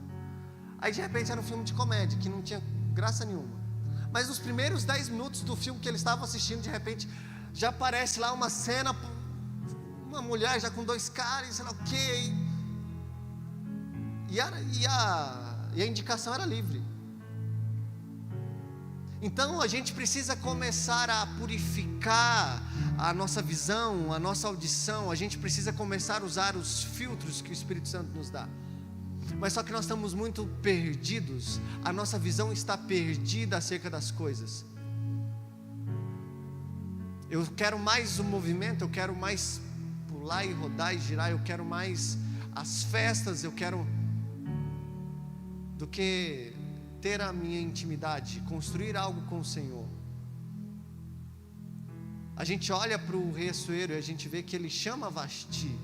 Aí de repente era um filme de comédia, que não tinha graça nenhuma. Mas nos primeiros 10 minutos do filme que ele estava assistindo, de repente já aparece lá uma cena, uma mulher já com 2 caras, sei lá o quê. E a indicação era livre. Então a gente precisa começar a purificar a nossa visão, a nossa audição. A gente precisa começar a usar os filtros que o Espírito Santo nos dá. Mas só que nós estamos muito perdidos. A nossa visão está perdida acerca das coisas. Eu quero mais o movimento, eu quero mais pular e rodar e girar, eu quero mais as festas, eu quero, do que ter a minha intimidade, construir algo com o Senhor. A gente olha para o rei Assuero e a gente vê que ele chama Vasti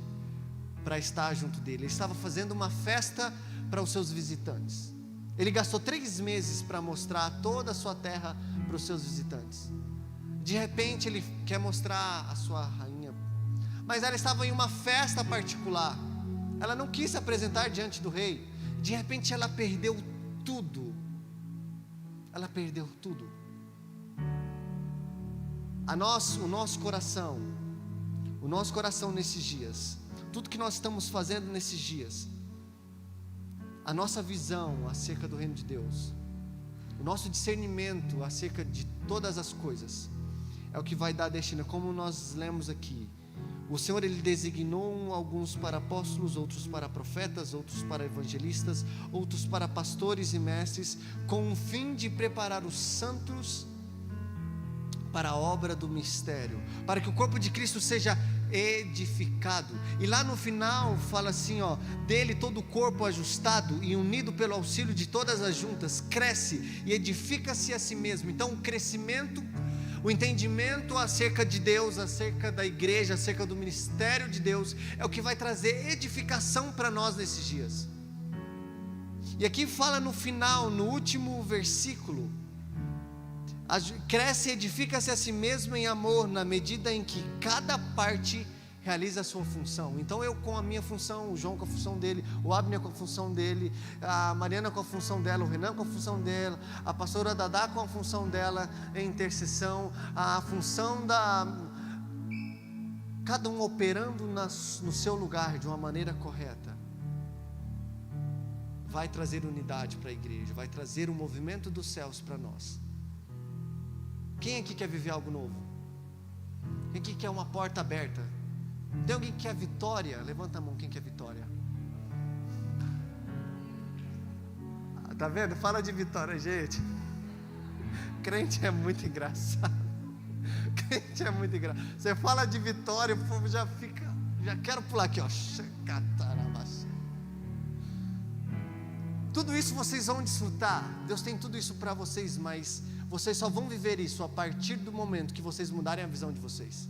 para estar junto dele. Ele estava fazendo uma festa para os seus visitantes. Ele gastou 3 meses para mostrar toda a sua terra para os seus visitantes. De repente ele quer mostrar a sua rainha, mas ela estava em uma festa particular. Ela não quis se apresentar diante do rei. De repente ela perdeu tudo. Ela perdeu tudo. O nosso coração nesses dias, tudo que nós estamos fazendo nesses dias, a nossa visão acerca do reino de Deus, o nosso discernimento acerca de todas as coisas, é o que vai dar destino. Como nós lemos aqui, o Senhor, Ele designou alguns para apóstolos, outros para profetas, outros para evangelistas, outros para pastores e mestres, com o fim de preparar os santos para a obra do mistério, para que o corpo de Cristo seja edificado. E lá no final fala assim, dele todo o corpo ajustado e unido pelo auxílio de todas as juntas, cresce e edifica-se a si mesmo. Então o crescimento, o entendimento acerca de Deus, acerca da igreja, acerca do ministério de Deus, é o que vai trazer edificação para nós nesses dias. E aqui fala no final, no último versículo, cresce e edifica-se a si mesmo em amor, na medida em que cada parte realiza a sua função. Então eu com a minha função, o João com a função dele, o Abner com a função dele, a Mariana com a função dela, o Renan com a função dela, a pastora Dadá com a função dela em intercessão, a função cada um operando no seu lugar de uma maneira correta, vai trazer unidade para a igreja, vai trazer o movimento dos céus para nós. Quem aqui quer viver algo novo? Quem aqui quer uma porta aberta? Tem alguém que quer vitória? Levanta a mão, quem quer vitória? Tá vendo? Fala de vitória, gente. Crente é muito engraçado. Crente é muito engraçado. Você fala de vitória, o povo já fica, já quero pular aqui, Tudo isso vocês vão desfrutar. Deus tem tudo isso para vocês, mas vocês só vão viver isso a partir do momento que vocês mudarem a visão de vocês.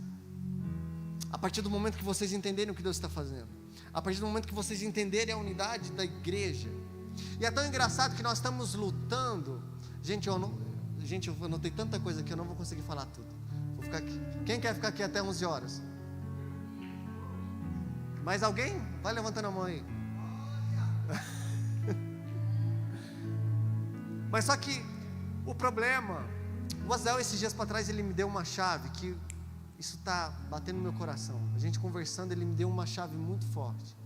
A partir do momento que vocês entenderem o que Deus está fazendo. A partir do momento que vocês entenderem a unidade da igreja. E é tão engraçado que nós estamos lutando. Gente, eu anotei tanta coisa que eu não vou conseguir falar tudo. Vou ficar aqui. Quem quer ficar aqui até 11 horas? Mais alguém? Vai levantando a mão aí. Mas só que o problema, o Azael esses dias para trás ele me deu uma chave que isso está batendo no meu coração. A gente conversando, ele me deu uma chave muito forte.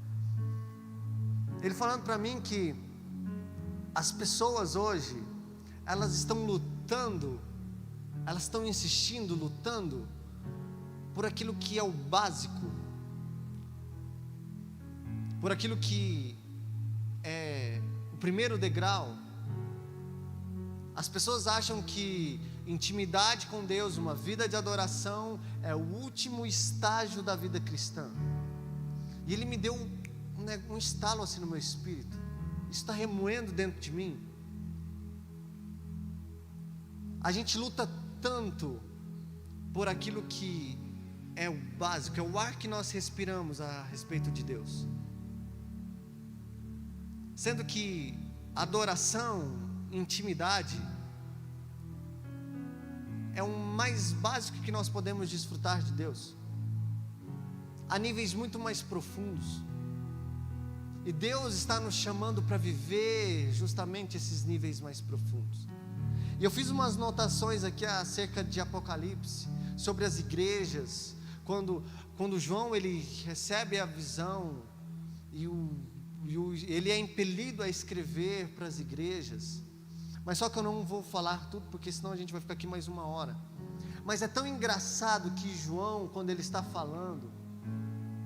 Ele falando para mim que as pessoas hoje, elas estão lutando, elas estão insistindo, lutando por aquilo que é o básico, por aquilo que é o primeiro degrau. As pessoas acham que intimidade com Deus, uma vida de adoração, é o último estágio da vida cristã. E ele me deu um estalo assim no meu espírito. Isso está remoendo dentro de mim. A gente luta tanto por aquilo que é o básico, é o ar que nós respiramos a respeito de Deus. Sendo que adoração, intimidade, é o mais básico que nós podemos desfrutar de Deus, a níveis muito mais profundos. E Deus está nos chamando para viver justamente esses níveis mais profundos. E eu fiz umas notações aqui acerca de Apocalipse, sobre as igrejas, quando João ele recebe a visão e ele é impelido a escrever para as igrejas. Mas só que eu não vou falar tudo, porque senão a gente vai ficar aqui mais 1 hora. Mas é tão engraçado que João, quando ele está falando,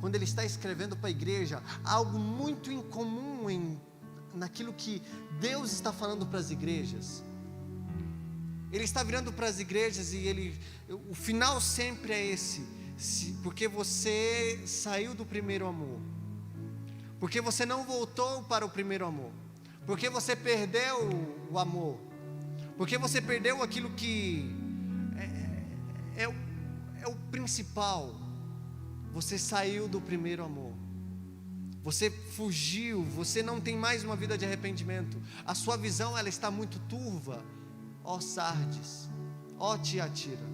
quando ele está escrevendo para a igreja, algo muito incomum naquilo que Deus está falando para as igrejas. Ele está virando para as igrejas e o final sempre é esse: porque você saiu do primeiro amor, porque você não voltou para o primeiro amor, porque você perdeu o amor, porque você perdeu aquilo que é o principal. Você saiu do primeiro amor, você fugiu, você não tem mais uma vida de arrependimento. A sua visão ela está muito turva, ó Sardes, ó Tiatira,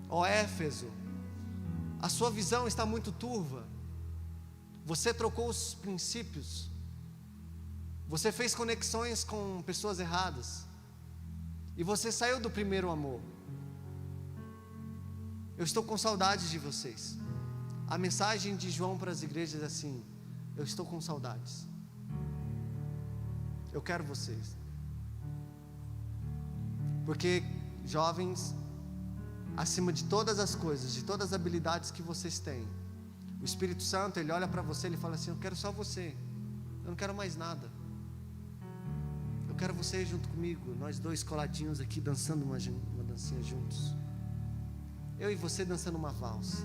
ó Éfeso. A sua visão está muito turva. Você trocou os princípios, você fez conexões com pessoas erradas, e você saiu do primeiro amor. Eu estou com saudades de vocês. A mensagem de João para as igrejas é assim: eu estou com saudades, eu quero vocês. Porque, jovens, acima de todas as coisas, de todas as habilidades que vocês têm, o Espírito Santo, Ele olha para você, Ele fala assim: eu quero só você, eu não quero mais nada. Eu quero você junto comigo, nós dois coladinhos aqui, dançando uma dancinha juntos. Eu e você dançando uma valsa.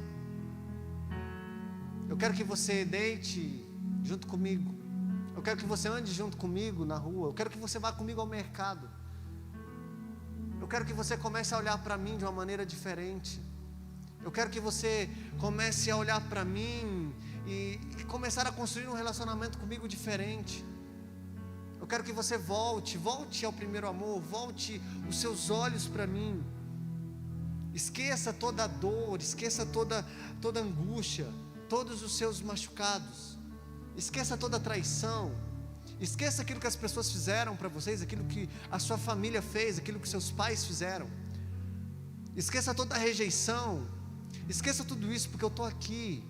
Eu quero que você deite junto comigo. Eu quero que você ande junto comigo na rua. Eu quero que você vá comigo ao mercado. Eu quero que você comece a olhar para mim de uma maneira diferente. Eu quero que você comece a olhar para mim e começar a construir um relacionamento comigo diferente. Eu quero que você volte ao primeiro amor, volte os seus olhos para mim. Esqueça toda a dor, esqueça toda angústia, todos os seus machucados. Esqueça toda a traição. Esqueça aquilo que as pessoas fizeram para vocês, aquilo que a sua família fez, aquilo que seus pais fizeram. Esqueça toda a rejeição. Esqueça tudo isso, porque eu estou aqui.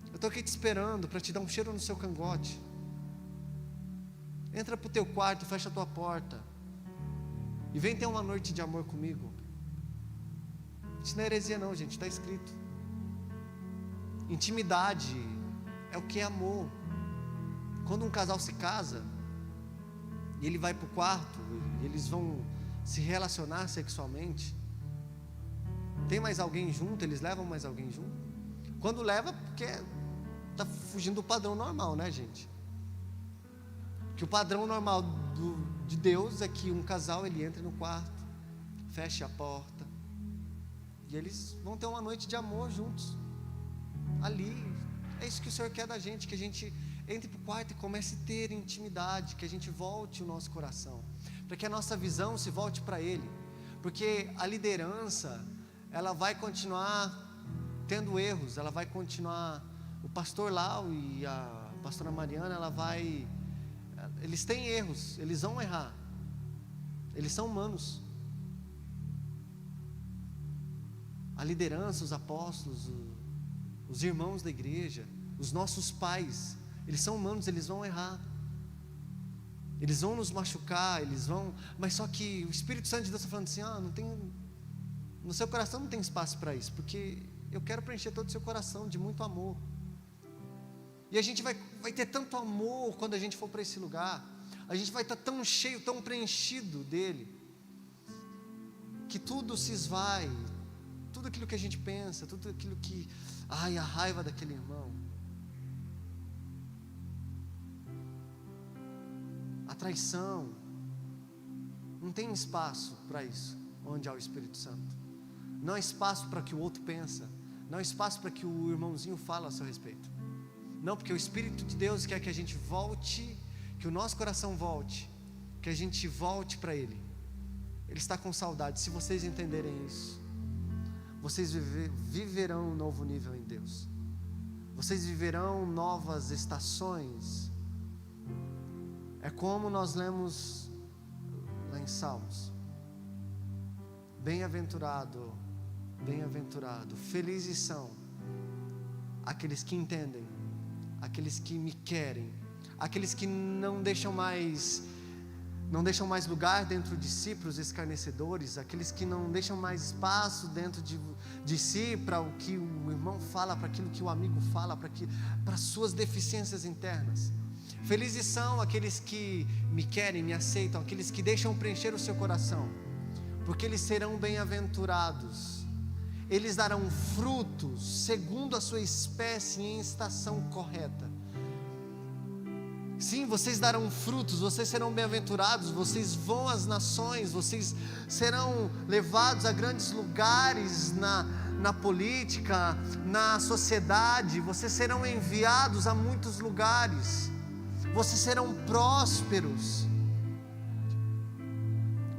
Eu estou aqui te esperando para te dar um cheiro no seu cangote. Entra para o teu quarto, fecha a tua porta e vem ter uma noite de amor comigo. Isso não é heresia não, gente, está escrito. Intimidade é o que é amor. Quando um casal se casa e ele vai para o quarto e eles vão se relacionar sexualmente, tem mais alguém junto? Eles levam mais alguém junto? Quando leva, porque está fugindo do padrão normal, né, gente? Que o padrão normal de Deus é que um casal, ele entra no quarto, fecha a porta e eles vão ter uma noite de amor juntos ali. É isso que o Senhor quer da gente, que a gente entre para o quarto e comece a ter intimidade, que a gente volte o nosso coração, para que a nossa visão se volte para Ele, porque a liderança, ela vai continuar tendo erros, ela vai continuar, o pastor Lau e a pastora Mariana, eles têm erros, eles vão errar, eles são humanos. A liderança, os apóstolos, os irmãos da igreja, os nossos pais, eles são humanos, eles vão errar, eles vão nos machucar, mas só que o Espírito Santo de Deus está falando assim: no seu coração não tem espaço para isso, porque eu quero preencher todo o seu coração de muito amor. E a gente vai ter tanto amor quando a gente for para esse lugar, a gente vai estar tão cheio, tão preenchido dele, que tudo se esvai, tudo aquilo que a gente pensa, tudo aquilo que, a raiva daquele irmão, a traição, não tem espaço para isso, onde há o Espírito Santo. Não há espaço para que o outro pensa, não há espaço para que o irmãozinho fala a seu respeito. Não, porque o Espírito de Deus quer que a gente volte, que o nosso coração volte, que a gente volte para Ele. Ele está com saudade. Se vocês entenderem isso, vocês viverão um novo nível em Deus. Vocês viverão novas estações. É como nós lemos lá em Salmos: bem-aventurado, bem-aventurado, felizes são aqueles que entendem, aqueles que me querem, aqueles que não deixam mais lugar dentro de si para os escarnecedores, aqueles que não deixam mais espaço dentro de si para o que o irmão fala, para aquilo que o amigo fala, para as suas deficiências internas. Felizes são aqueles que me querem, me aceitam, aqueles que deixam preencher o seu coração, porque eles serão bem-aventurados. Eles darão frutos segundo a sua espécie em estação correta. Sim, vocês darão frutos, vocês serão bem-aventurados, vocês vão às nações, vocês serão levados a grandes lugares na política, na sociedade, vocês serão enviados a muitos lugares, vocês serão prósperos,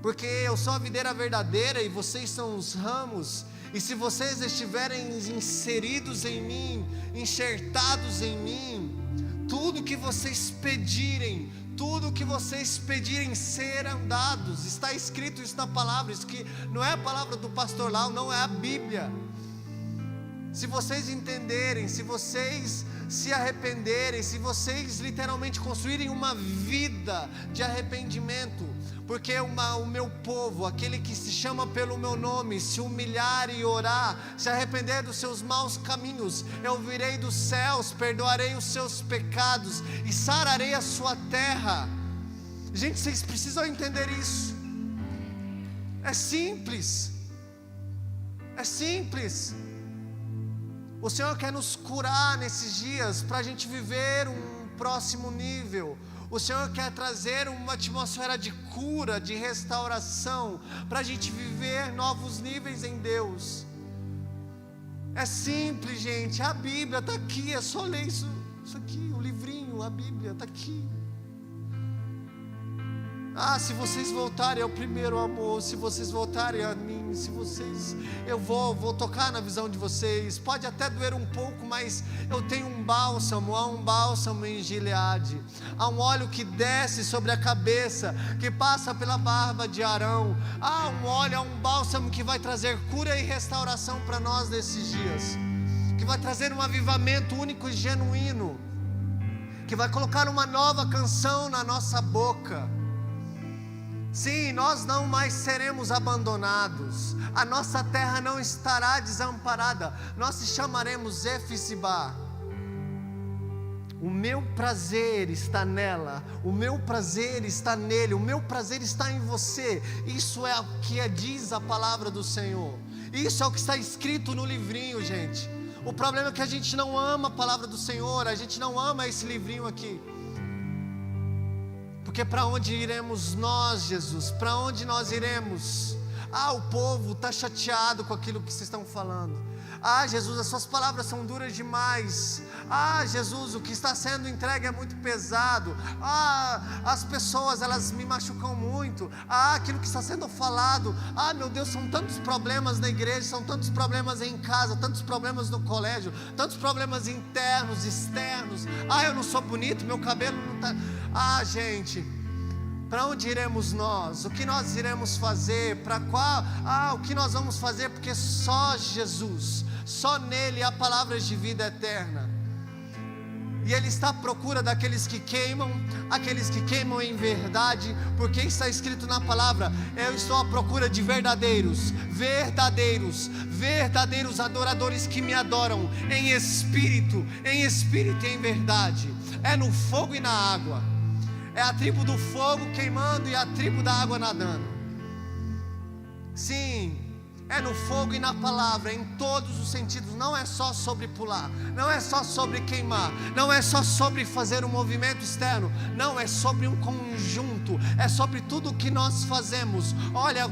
porque eu sou a videira verdadeira e vocês são os ramos. E se vocês estiverem inseridos em mim, enxertados em mim, tudo que vocês pedirem serão dados. Está escrito isso na palavra, isso que não é a palavra do pastor Lau, não é a Bíblia. Se vocês entenderem, se vocês se arrependerem, se vocês literalmente construírem uma vida de arrependimento, porque o meu povo, aquele que se chama pelo meu nome, se humilhar e orar, se arrepender dos seus maus caminhos, eu virei dos céus, perdoarei os seus pecados e sararei a sua terra. Gente, vocês precisam entender isso. É simples. É simples. O Senhor quer nos curar nesses dias para a gente viver um próximo nível. O Senhor quer trazer uma atmosfera de cura, de restauração, para a gente viver novos níveis em Deus. É simples, gente. A Bíblia está aqui, é só ler isso aqui, o livrinho, a Bíblia está aqui. Se vocês voltarem ao primeiro amor, se vocês voltarem a mim, eu vou tocar na visão de vocês. Pode até doer um pouco, mas eu tenho um bálsamo. Há um bálsamo em Gileade. Há um óleo que desce sobre a cabeça, que passa pela barba de Arão. Há um óleo, há um bálsamo que vai trazer cura e restauração para nós nesses dias, que vai trazer um avivamento único e genuíno, que vai colocar uma nova canção na nossa boca. Sim, nós não mais seremos abandonados, a nossa terra não estará desamparada, nós se chamaremos Efsibá. O meu prazer está nela, o meu prazer está nele, o meu prazer está em você. Isso é o que diz a palavra do Senhor, isso é o que está escrito no livrinho, gente. O problema é que a gente não ama a palavra do Senhor, a gente não ama esse livrinho aqui. Porque para onde iremos nós, Jesus? Para onde nós iremos? O povo está chateado com aquilo que vocês estão falando. Jesus, as suas palavras são duras demais. Jesus, o que está sendo entregue é muito pesado. As pessoas, elas me machucam muito. Aquilo que está sendo falado. Meu Deus, são tantos problemas na igreja, são tantos problemas em casa, tantos problemas no colégio, tantos problemas internos, externos. Eu não sou bonito, meu cabelo não está... gente, para onde iremos nós? O que nós iremos fazer? Para qual? O que nós vamos fazer? Porque só Jesus, só nele há palavras de vida eterna. E Ele está à procura daqueles que queimam em verdade, porque está escrito na palavra: eu estou à procura de verdadeiros adoradores que me adoram em espírito e em verdade. É no fogo e na água. É a tribo do fogo queimando e a tribo da água nadando. Sim, é no fogo e na palavra, em todos os sentidos. Não é só sobre pular, não é só sobre queimar, não é só sobre fazer um movimento externo. Não, é sobre um conjunto, é sobre tudo o que nós fazemos. Olha,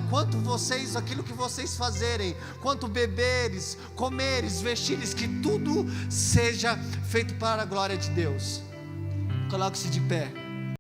aquilo que vocês fazerem, quanto beberes, comeres, vestires, que tudo seja feito para a glória de Deus. Coloque-se de pé.